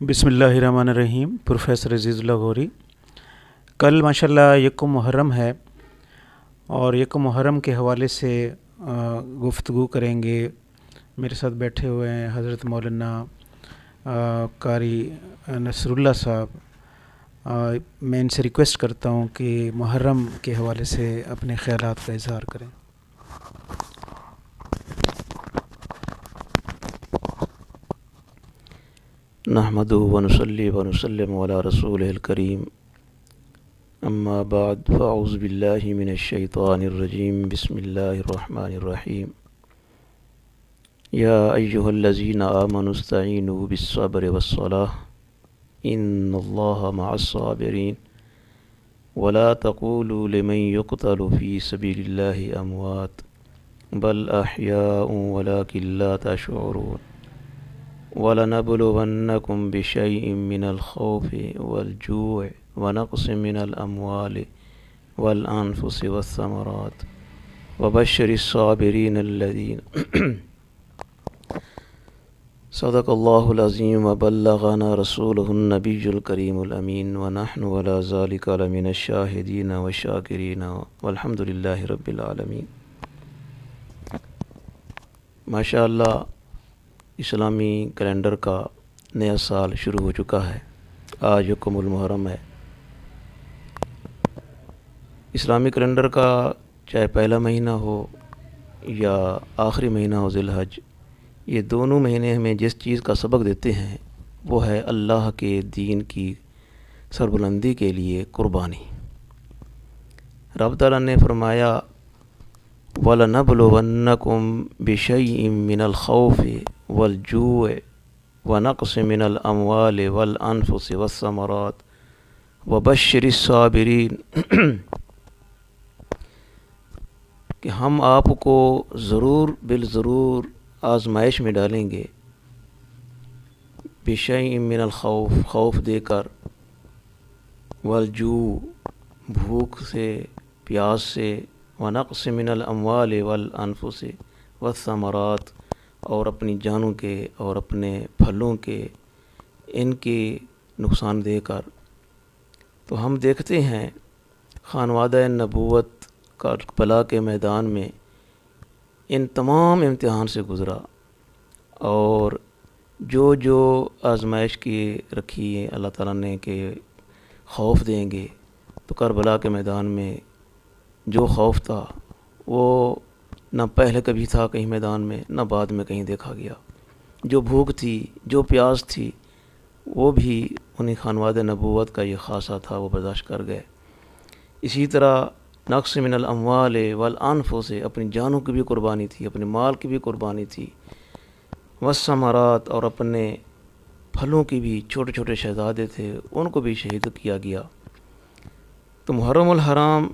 بسم اللہ الرحمن الرحیم۔ پروفیسر عزیز اللہ غوری۔ کل ماشاءاللہ یکم محرم ہے اور یکم محرم کے حوالے سے گفتگو کریں گے۔ میرے ساتھ بیٹھے ہوئے ہیں حضرت مولانا قاری نصر اللہ صاحب۔ میں ان سے ریکویسٹ کرتا ہوں کہ محرم کے حوالے سے اپنے خیالات کا اظہار کریں۔ نحمدہ ونصلی ونسلم علی رسولہ الکریم، اما بعد فاعوذ باللہ من الشیطان الرجیم، بسم اللہ الرحمن الرحیم۔ یا ایہا الذین آمنوا استعینوا بالصبر والصلاۃ ان اللہ مع الصابرین ولا تقولوا لمن یقتل فی سبیل اللہ اموات بل احیاء ولکن لا تشعرون۔ وَلَنَبْلُوَنَّكُمْ بِشَيْءٍ مِّنَ الْخَوْفِ وَالْجُوعِ وَنَقْصٍ مِّنَ الْأَمْوَالِ وَالْأَنفُسِ وَالثَّمَرَاتِ وَبَشِّرِ الصَّابِرِينَ الَّذِينَ صدق اللہ العظیم وبلغنا رسولہ النبی الکریم الامین ونحن علی ذلک لمن الشاہدین والشاکرین والحمد للہ رب العالمین۔ ماشاءاللہ اسلامی کیلنڈر کا نیا سال شروع ہو چکا ہے۔ آج یکم المحرم ہے۔ اسلامی کیلنڈر کا چاہے پہلا مہینہ ہو یا آخری مہینہ ہو ذی الحج، یہ دونوں مہینے ہمیں جس چیز کا سبق دیتے ہیں وہ ہے اللہ کے دین کی سربلندی کے لیے قربانی۔ رب تعالیٰ نے فرمایا وَلَنَبْلُوَنَّكُمْ بِشَيْءٍ مِّنَ الْخَوْفِ وَالْجُوعِ وَنَقْصٍ مِّنَ الْأَمْوَالِ وَالْأَنفُسِ وَالثَّمَرَاتِ وَبَشِّرِ الصَّابِرِينَ، کہ ہم آپ کو ضرور بالضرور آزمائش میں ڈالیں گے۔ بِشَيْءٍ مِّنَ الْخَوْف، خوف دے کر، والجوع، بھوک سے، پیاس سے، ونقص من الاموال والانفس والثمرات، اور اپنی جانوں کے اور اپنے پھلوں کے، ان کے نقصان دے کر۔ تو ہم دیکھتے ہیں خانوادہ نبوت کربلا کے میدان میں ان تمام امتحان سے گزرا، اور جو آزمائش کی رکھی ہے اللہ تعالیٰ نے کہ خوف دیں گے، تو کربلا کے میدان میں جو خوف تھا وہ نہ پہلے کبھی تھا کہیں میدان میں، نہ بعد میں کہیں دیکھا گیا۔ جو بھوک تھی، جو پیاس تھی، وہ بھی انہیں خانواد نبوت کا یہ خاصہ تھا، وہ برداشت کر گئے۔ اسی طرح نقص من الاموال والانفس، اپنی جانوں کی بھی قربانی تھی، اپنے مال کی بھی قربانی تھی، والثمرات، اور اپنے پھلوں کی بھی، چھوٹے چھوٹے شہزادے تھے ان کو بھی شہید کیا گیا۔ تو محرم الحرام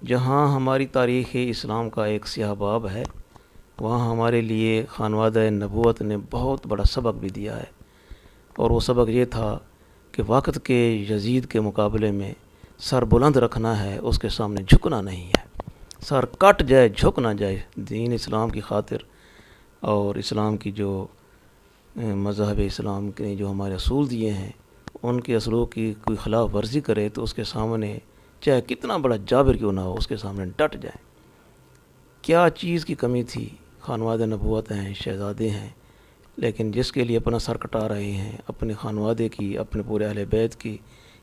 جہاں ہماری تاریخ اسلام کا ایک سیاہ باب ہے، وہاں ہمارے لیے خانوادہ نبوت نے بہت بڑا سبق بھی دیا ہے، اور وہ سبق یہ تھا کہ وقت کے یزید کے مقابلے میں سر بلند رکھنا ہے، اس کے سامنے جھکنا نہیں ہے۔ سر کٹ جائے، جھک نہ جائے، دین اسلام کی خاطر، اور اسلام کی جو مذہب اسلام کے جو ہمارے اصول دیے ہیں ان کے اصولوں کی کوئی خلاف ورزی کرے تو اس کے سامنے چاہے کتنا بڑا جابر کیوں نہ ہو، اس کے سامنے ڈٹ جائیں۔ کیا چیز کی کمی تھی؟ خانواد نبوت ہیں، شہزادے ہیں، لیکن جس کے لیے اپنا سر کٹا رہے ہیں، اپنے خانوادے کی، اپنے پورے اہل بیت کی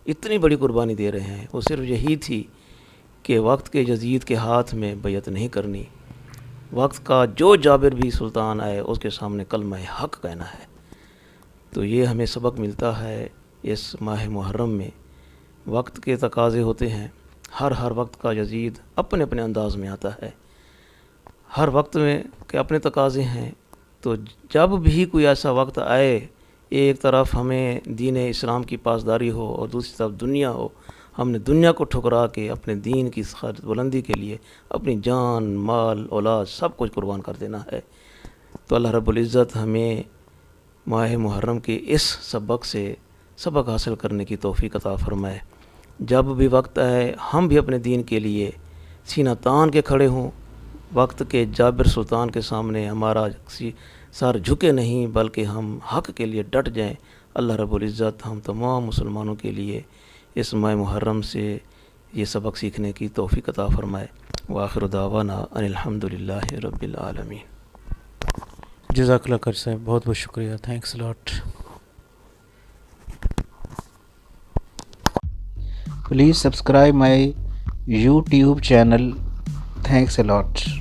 اتنی بڑی قربانی دے رہے ہیں، وہ صرف یہی تھی کہ وقت کے یزید کے ہاتھ میں بیعت نہیں کرنی، وقت کا جو جابر بھی سلطان آئے اس کے سامنے کلمہ حق کہنا ہے۔ تو یہ ہمیں سبق ملتا ہے اس ماہ محرم میں۔ وقت کے تقاضے ہوتے ہیں، ہر وقت کا یزید اپنے اپنے انداز میں آتا ہے، ہر وقت میں کے اپنے تقاضے ہیں۔ تو جب بھی کوئی ایسا وقت آئے، ایک طرف ہمیں دین اسلام کی پاسداری ہو اور دوسری طرف دنیا ہو، ہم نے دنیا کو ٹھکرا کے اپنے دین کی بلندی کے لیے اپنی جان، مال، اولاد سب کچھ قربان کر دینا ہے۔ تو اللہ رب العزت ہمیں ماہ محرم کے اس سبق سے سبق حاصل کرنے کی توفیق عطا فرمائے۔ جب بھی وقت آئے ہم بھی اپنے دین کے لیے سینہ تان کے کھڑے ہوں، وقت کے جابر سلطان کے سامنے ہمارا سر جھکے نہیں، بلکہ ہم حق کے لیے ڈٹ جائیں، اللہ رب العزت ہم تمام مسلمانوں کے لیے اس ماہ محرم سے یہ سبق سیکھنے کی توفیق عطا فرمائے. وآخر دعوانا ان الحمد للہ رب العالمین. جزاک اللہ خیر صاحب, بہت بہت شکریہ. Thanks lot. Please subscribe my YouTube channel. Thanks a lot.